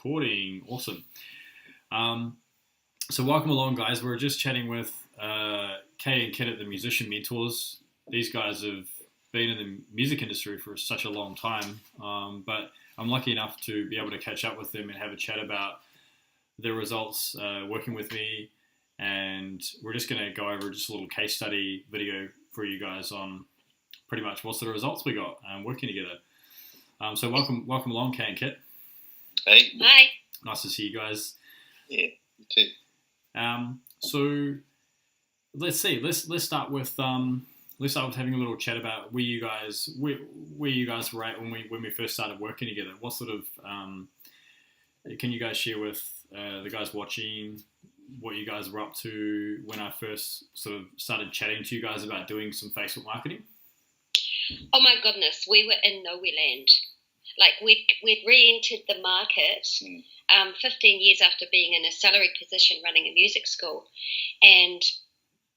recording. Awesome. So welcome along, guys. We're just chatting with Kay and Kit at the Musician Mentors. These guys have been in the music industry for such a long time, but I'm lucky enough to be able to catch up with them and have a chat about their results working with me. And we're just going to go over just a little case study video for you guys on pretty much what sort of results we got working together. So welcome along, Kay and Kit. Hey. Hi. Nice to see you guys. Yeah, you too. So let's see. Let's start with having a little chat about where you guys were at when we first started working together. What sort of can you guys share with the guys watching what you guys were up to when I first sort of started chatting to you guys about doing some Facebook marketing? Oh my goodness, we were in nowhere land. Like we'd re-entered the market 15 years after being in a salaried position running a music school, and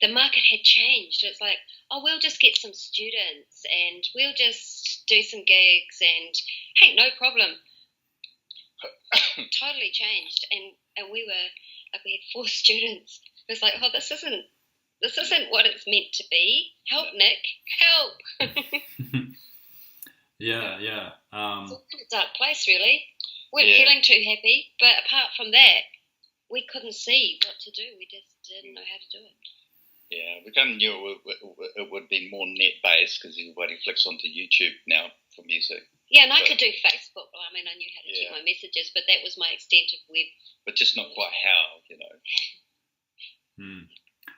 the market had changed. It's like, oh, we'll just get some students and we'll just do some gigs and hey, no problem. Totally changed, and we were like, we had 4 students. It was like, oh, this isn't what it's meant to be. Help, Nick, help. Yeah. It's a dark place, really. We weren't feeling too happy, but apart from that, we couldn't see what to do. We just didn't know how to do it. Yeah, we kind of knew it would be more net-based because everybody flicks onto YouTube now for music. Yeah, and I could do Facebook. Well, I mean, I knew how to check my messages, but that was my extent of web. But just not quite how,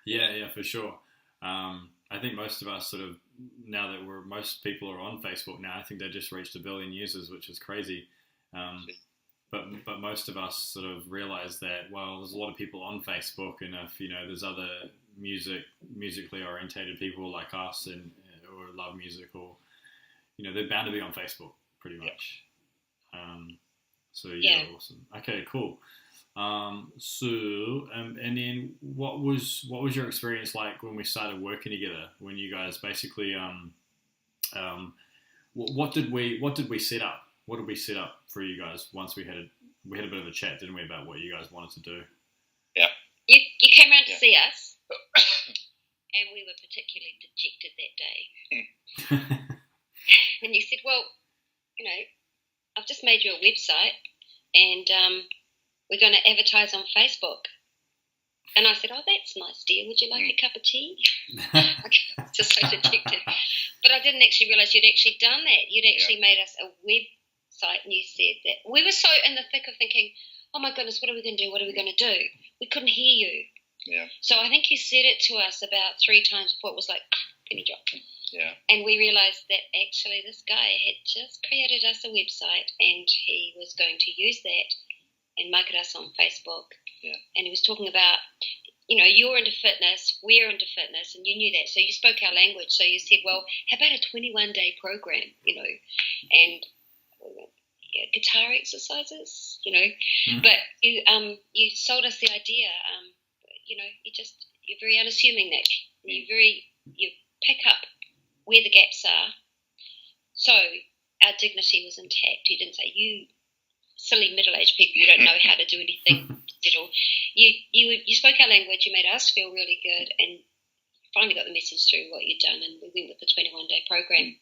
Yeah, for sure. I think most of us sort of, now that most people are on Facebook now, I think they just reached 1 billion users, which is crazy. But most of us sort of realize that, well, there's a lot of people on Facebook, and if, there's other musically orientated people like us and or love music, or, they're bound to be on Facebook pretty much. So awesome. Okay, cool. And then what was your experience like when we started working together? When you guys basically, what did we set up? What did we set up for you guys once we had a bit of a chat, didn't we, about what you guys wanted to do? Yeah. You came around to see us, and we were particularly dejected that day. And you said, well, I've just made you a website, and we're going to advertise on Facebook. And I said, oh, that's nice, dear. Would you like a cup of tea? Just so dejected. But I didn't actually realise you'd actually done that. You'd actually made us a website, and you said that. We were so in the thick of thinking, oh, my goodness, what are we going to do? What are we going to do? We couldn't hear you. Yeah. So I think you said it to us about 3 times before it was like, penny drop. Yeah. And we realised that actually this guy had just created us a website, and he was going to use that and market us on Facebook. Yeah. And he was talking about, you're into fitness, we're into fitness, and you knew that. So you spoke our language. So you said, well, how about a 21-day program, and guitar exercises, But you sold us the idea. You're very unassuming, Nick. You pick up where the gaps are. So our dignity was intact. You didn't say, you silly middle-aged people, you don't know how to do anything at all. You spoke our language, you made us feel really good, and finally got the message through what you'd done, and we went with the 21-day program,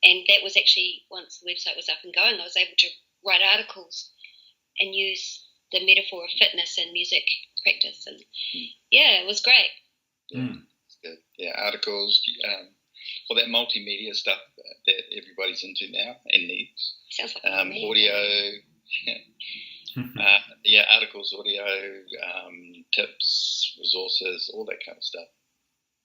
and that was actually, once the website was up and going, I was able to write articles and use the metaphor of fitness and music practice, and it was great. It's good. Yeah, articles, all that multimedia stuff that everybody's into now and needs. Sounds like audio, articles, audio, tips, resources, all that kind of stuff.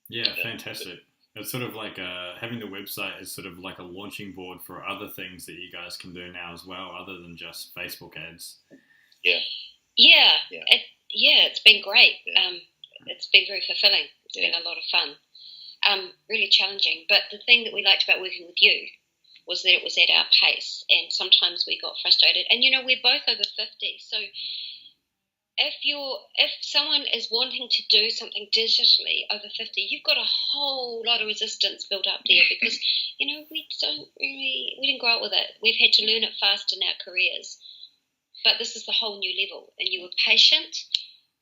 Yeah, fantastic. It's sort of like having the website is sort of like a launching board for other things that you guys can do now as well, other than just Facebook ads. Yeah. It's been great. Yeah. It's been very fulfilling. It's been a lot of fun. Really challenging. But the thing that we liked about working with you was that it was at our pace, and sometimes we got frustrated. And we're both over 50, so if someone is wanting to do something digitally over 50, you've got a whole lot of resistance built up there because we didn't grow up with it. We've had to learn it fast in our careers. but this is the whole new level. And you were patient,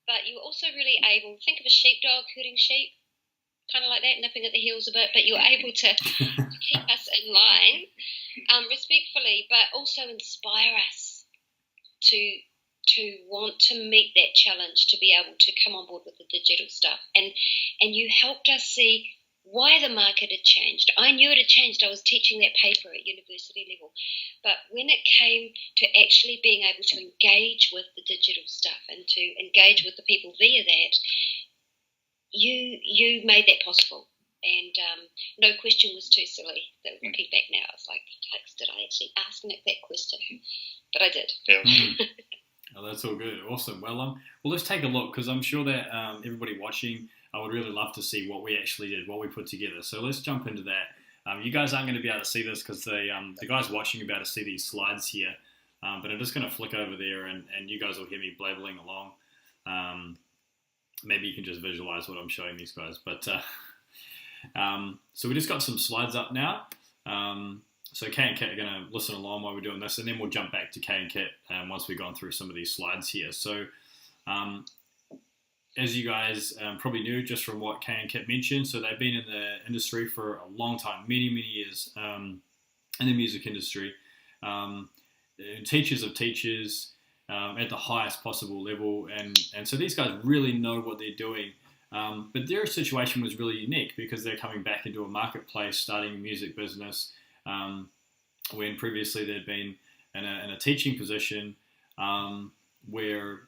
but you were also really able, think of a sheepdog herding sheep, kind of like that, nipping at the heels a bit, but you were able to keep us in line respectfully, but also inspire us to want to meet that challenge, to be able to come on board with the digital stuff. And you helped us see why the market had changed. I knew it had changed. I was teaching that paper at university level. But when it came to actually being able to engage with the digital stuff and to engage with the people via that, you made that possible. And no question was too silly. Looking back now, I was like, did I actually ask Nick that question? But I did. Yeah. Oh, that's all good. Awesome. Well, let's take a look, because I'm sure that everybody watching, I would really love to see what we actually did, what we put together. So let's jump into that. You guys aren't going to be able to see this because the guys watching are about to see these slides here. But I'm just going to flick over there and you guys will hear me blabbling along. Maybe you can just visualize what I'm showing these guys. But so we just got some slides up now. So Kay and Kit are going to listen along while we're doing this, and then we'll jump back to Kay and Kit once we've gone through some of these slides here. So as you guys probably knew just from what Kay and Kit mentioned, so they've been in the industry for a long time, many years in the music industry. Teachers of teachers at the highest possible level, and so these guys really know what they're doing. But their situation was really unique because they're coming back into a marketplace, starting a music business, when previously they'd been in a teaching position, where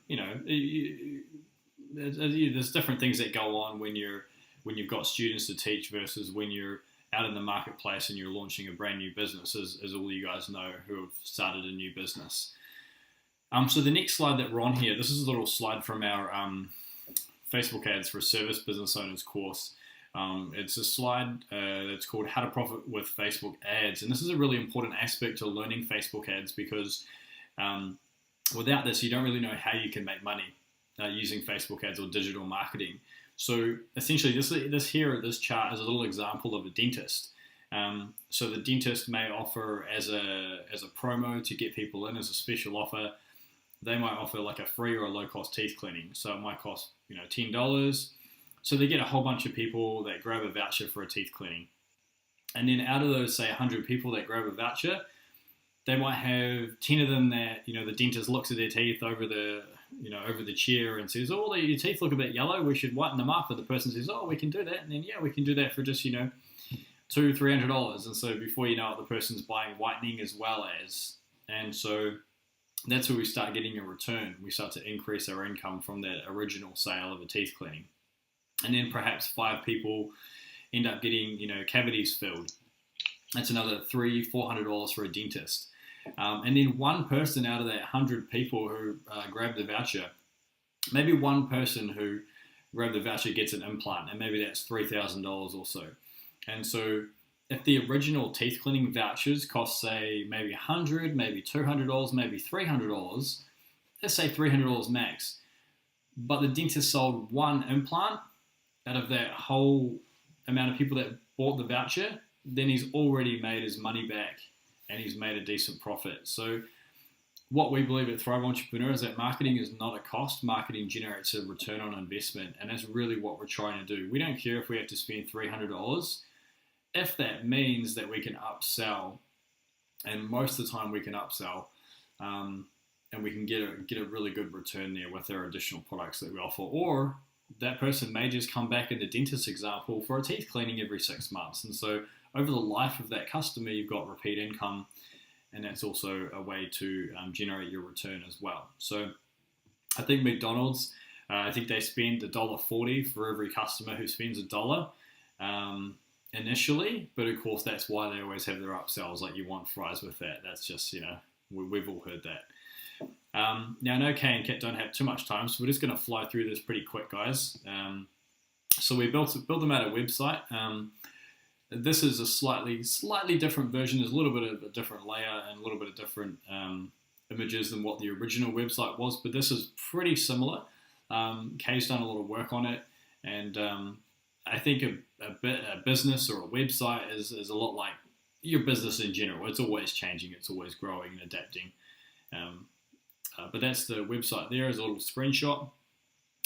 there's different things that go on when you've got students to teach versus when you're out in the marketplace and you're launching a brand new business, as all you guys know who have started a new business. So the next slide that we're on here, this is a little slide from our Facebook Ads for Service Business Owners course. It's a slide that's called How to Profit with Facebook Ads. And this is a really important aspect to learning Facebook ads because without this, you don't really know how you can make money using Facebook ads or digital marketing. So essentially this chart is a little example of a dentist. So the dentist may offer as a promo to get people in as a special offer. They might offer like a free or a low cost teeth cleaning. So it might cost $10. So they get a whole bunch of people that grab a voucher for a teeth cleaning. And then out of those, say 100 people that grab a voucher, they might have 10 of them that, the dentist looks at their teeth over the chair and says, oh, your teeth look a bit yellow, we should whiten them up. And the person says, oh, we can do that. And then, yeah, we can do that for just, $200-$300. And so before you know it, the person's buying whitening as well as. And so that's where we start getting a return. We start to increase our income from that original sale of a teeth cleaning. And then perhaps 5 people end up getting, cavities filled. That's another $300-$400 for a dentist. And then one person out of that 100 people who grab the voucher, maybe one person who grabbed the voucher gets an implant, and maybe that's $3,000 or so. And so if the original teeth cleaning vouchers cost, say, maybe $100, maybe $200, maybe $300, let's say $300 max, but the dentist sold one implant out of that whole amount of people that bought the voucher, then he's already made his money back and he's made a decent profit. So what we believe at Thrive Entrepreneur is that marketing is not a cost. Marketing generates a return on investment, and that's really what we're trying to do. We don't care if we have to spend $300 if that means that we can upsell, and most of the time we can upsell, and we can get a really good return there with our additional products that we offer. Or that person may just come back in the dentist example for a teeth cleaning every 6 months. And so over the life of that customer, you've got repeat income, and that's also a way to generate your return as well. So I think McDonald's, I think they spend $1.40 for every customer who spends $1 initially, but of course that's why they always have their upsells, like you want fries with that. That's just, we've all heard that. Now, I know Kay and Kit don't have too much time, so we're just going to fly through this pretty quick, guys. So we built them out a website. This is a slightly different version. There's a little bit of a different layer and a little bit of different images than what the original website was, but this is pretty similar. Kay's done a lot of work on it, and I think a business or a website is a lot like your business in general. It's always changing, it's always growing and adapting. But that's the website there, is a little screenshot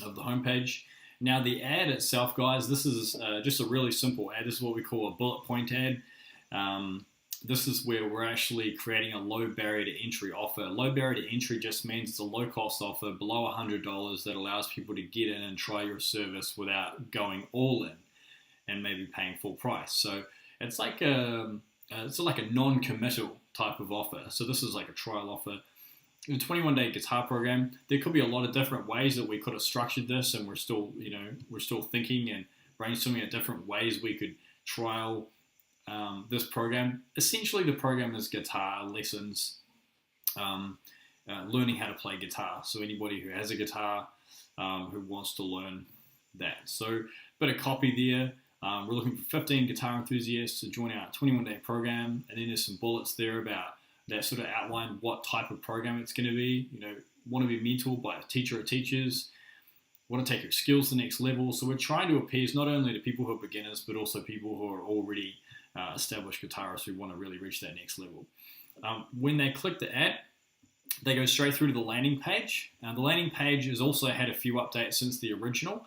of the homepage. Now the ad itself, guys, this is just a really simple ad. This is what we call a bullet point ad. This is where we're actually creating a low barrier to entry offer. Low barrier to entry just means it's a low cost offer below $100 that allows people to get in and try your service without going all in and maybe paying full price. So it's like a non-committal type of offer. So this is like a trial offer. The 21-day guitar program, there could be a lot of different ways that we could have structured this, and we're still thinking and brainstorming at different ways we could trial this program. Essentially, the program is guitar lessons, learning how to play guitar. So anybody who has a guitar, who wants to learn that. So bit of copy there. We're looking for 15 guitar enthusiasts to join our 21-day program, and then there's some bullets there about that sort of outline what type of program it's going to be. Want to be mentored by a teacher or teachers, want to take your skills to the next level. So we're trying to appease not only to people who are beginners, but also people who are already established guitarists who want to really reach that next level. When they click the ad, they go straight through to the landing page. The landing page has also had a few updates since the original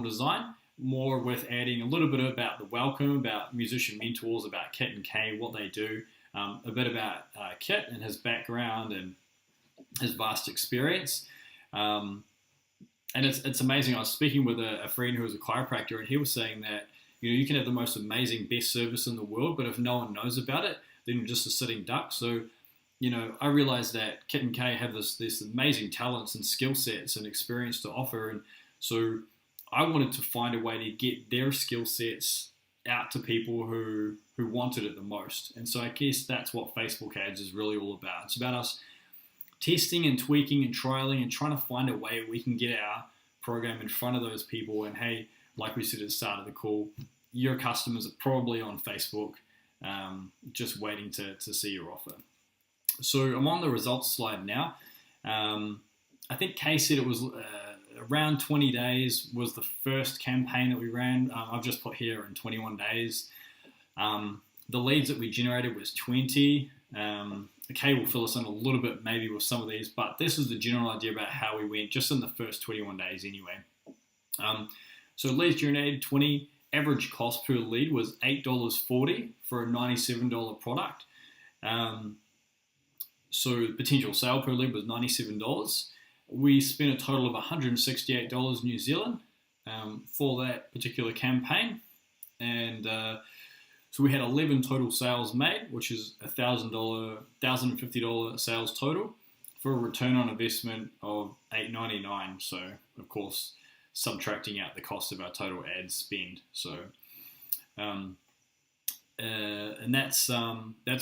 design, more with adding a little bit about the welcome, about musician mentors, about Kit and Kay, what they do, a bit about Kit and his background and his vast experience. And it's amazing. I was speaking with a friend who was a chiropractor, and he was saying that you can have the most amazing, best service in the world, but if no one knows about it, then you're just a sitting duck. So, I realized that Kit and Kay have this amazing talents and skill sets and experience to offer, and so I wanted to find a way to get their skill sets out to people who wanted it the most. And so I guess that's what Facebook ads is really all about. It's about us testing and tweaking and trialing and trying to find a way we can get our program in front of those people. And hey, like we said at the start of the call, your customers are probably on Facebook, just waiting to see your offer. So I'm on the results slide now. I think Kay said it was around 20 days was the first campaign that we ran. I've just put here in 21 days. The leads that we generated was 20. Kay will fill us in a little bit maybe with some of these, but this is the general idea about how we went just in the first 21 days anyway. So leads generated 20. Average cost per lead was $8.40 for a $97 product. So potential sale per lead was $97. We spent a total of $168 New Zealand for that particular campaign. And so we had 11 total sales made, which is $1,050 sales total for a return on investment of $8.99. So, of course, subtracting out the cost of our total ad spend. So, and that's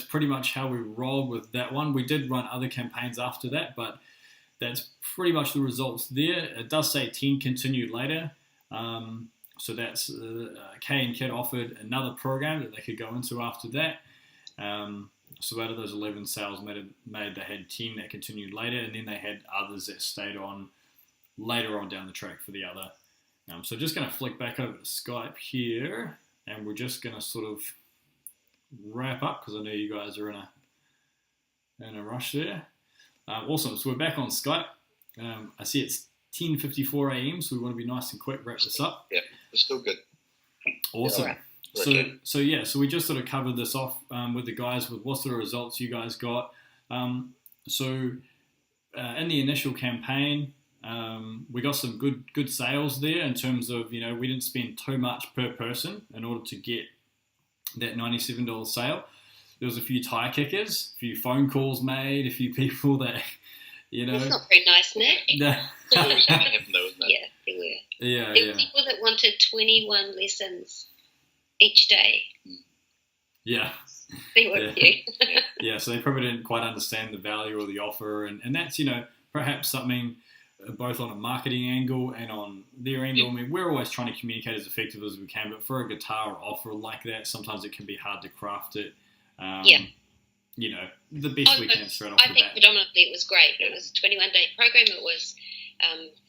pretty much how we rolled with that one. We did run other campaigns after that, but that's pretty much the results there. It does say 10 continued later. So that's Kay and Kit offered another program that they could go into after that. So out of those 11 sales made, they had 10 that continued later, and then they had others that stayed on later on down the track for the other. So just going to flick back over to Skype here, and we're just going to sort of wrap up because I know you guys are in a rush there. Awesome. So we're back on Skype. I see it's 10:54 a.m. So we want to be nice and quick. Wrap this up. Yeah, it's still good. Awesome. Yeah, right. So we just sort of covered this off with the guys with what sort of results you guys got. In the initial campaign, we got some good sales there in terms of, we didn't spend too much per person in order to get that $97 sale. There was a few tire kickers, a few phone calls made, a few people that, It's not very nice, Nick. Yeah, It was going to happen though, isn't it? Yeah, there were. Yeah, There were people that wanted 21 lessons each day. Yeah. There were a few. Yeah, so they probably didn't quite understand the value of the offer, and that's, perhaps something both on a marketing angle and on their angle. I mean, we're always trying to communicate as effective as we can, but for a guitar offer like that, sometimes it can be hard to craft it. The best we can straight off the bat. I think predominantly it was great. It was a 21-day program. It was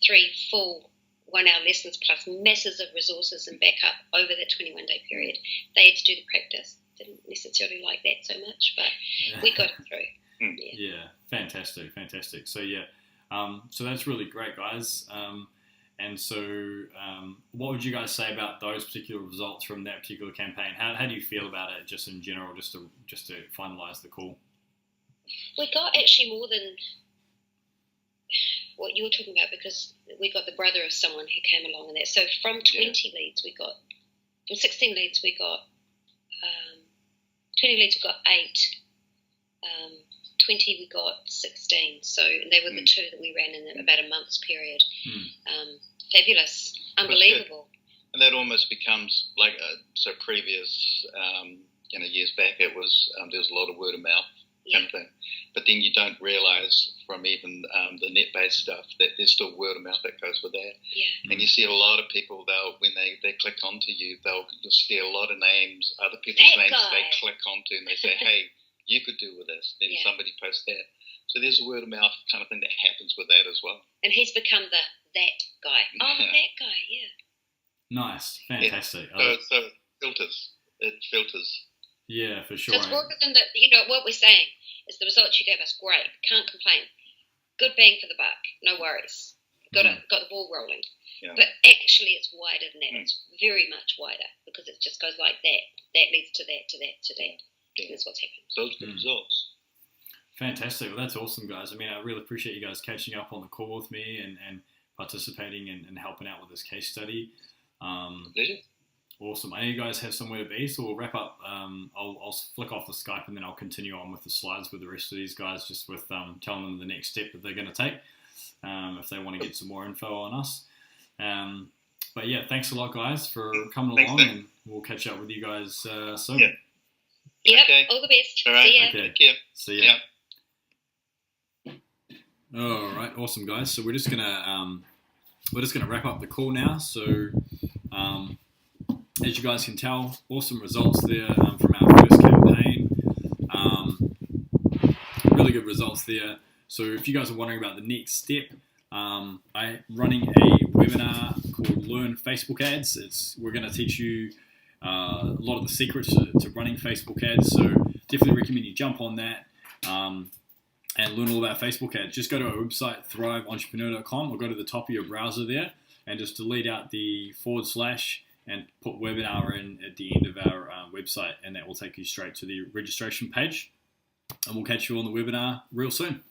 3 full 1-hour lessons plus masses of resources and backup over that 21-day period. They had to do the practice. Didn't necessarily like that so much, but we got it through. Yeah, fantastic. Fantastic. So yeah, so that's really great, guys. And so, what would you guys say about those particular results from that particular campaign? How do you feel about it, just in general, just to finalise the call? We got actually more than what you were talking about, because we got the brother of someone who came along in that. So from 20 leads, we got, from 16 leads, we got 20 leads, we got 8. 20, we got 16. So they were the two that we ran in about a month's period. Fabulous, unbelievable. And that almost becomes like so previous, years back, it was there was a lot of word of mouth kind of thing. But then you don't realise from even the net-based stuff that there's still word of mouth that goes with that. Yeah. And you see a lot of people, when they click onto you, you'll see a lot of names, other people's names they click onto, and they say, hey, you could do with this. Then somebody posts that. So there's a word of mouth kind of thing that happens with that as well. And he's become that guy. Oh, that guy, yeah. Nice, fantastic. Yeah. So it filters. Yeah, for sure. So it's more than that. What we're saying is the results you gave us, great, can't complain, good bang for the buck, no worries, got the ball rolling. Yeah. But actually, it's wider than that. It's very much wider, because it just goes like that. That leads to that, to that, to that. Yeah. That's what's happening. Those are the results. Fantastic. Well, that's awesome, guys. I mean, I really appreciate you guys catching up on the call with me and participating and helping out with this case study. Pleasure. Awesome. I know you guys have somewhere to be, so we'll wrap up. I'll flick off the Skype, and then I'll continue on with the slides with the rest of these guys, just with telling them the next step that they're going to take if they want to get some more info on us. But yeah, thanks a lot, guys, for coming along, and we'll catch up with you guys soon. Yeah. Yep, okay. All the best. All right. See ya. Okay. Thank you. See ya. Yeah. All right, awesome, guys. So we're just gonna wrap up the call now. So as you guys can tell, awesome results there from our first campaign. Really good results there. So if you guys are wondering about the next step, I'm running a webinar called Learn Facebook Ads. We're going to teach you a lot of the secrets to running Facebook ads. So definitely recommend you jump on that and learn all about Facebook ads. Just go to our website, thriveentrepreneur.com, or go to the top of your browser there and just delete out the / and put webinar in at the end of our website, and that will take you straight to the registration page. And we'll catch you on the webinar real soon.